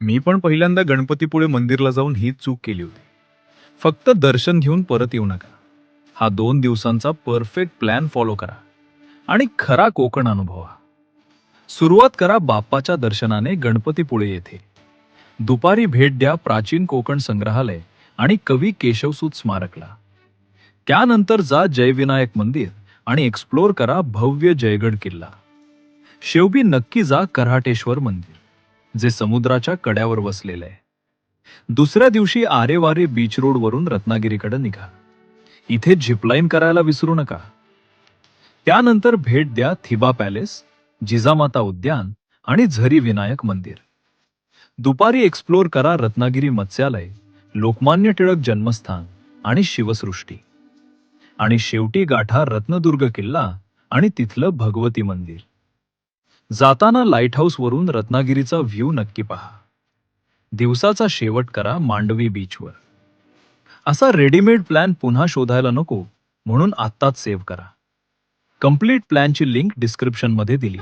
मी पण पहिल्यांदा गणपतीपुळे मंदिरला जाऊन हीच चूक केली होती. फक्त दर्शन घेऊन परत येऊ नका. हा 2 दिवसांचा परफेक्ट प्लॅन फॉलो करा आणि खरा कोकण अनुभवा. सुरुवात करा बाप्पाच्या दर्शनाने गणपतीपुळे येथे. दुपारी भेट द्या प्राचीन कोकण संग्रहालय आणि कवी केशवसूत स्मारकला. त्यानंतर जा जयविनायक मंदिर आणि एक्सप्लोर करा भव्य जयगड किल्ला. शेवटी नक्की जा कराटेश्वर मंदिर, जे समुद्राच्या कड्यावर वसलेलं आहे. दुसऱ्या दिवशी आरेवारे बीच रोड वरून रत्नागिरीकडे निघा. इथे झिपलाईन करायला विसरू नका. त्यानंतर भेट द्या थिबा पॅलेस, जिजामाता उद्यान आणि झरी विनायक मंदिर. दुपारी एक्सप्लोर करा रत्नागिरी मत्स्यालय, लोकमान्य टिळक जन्मस्थान आणि शिवसृष्टी. आणि शेवटी गाठा रत्नदुर्ग किल्ला आणि तिथलं भगवती मंदिर. जाताना लाईट हाऊस वरून रत्नागिरीचा व्ह्यू नक्की पहा. दिवसाचा शेवट करा मांडवी बीचवर. असा रेडीमेड प्लॅन पुन्हा शोधायला नको, म्हणून आत्ताच सेव्ह करा. कंप्लीट प्लॅनची लिंक डिस्क्रिप्शनमध्ये दिली आहे.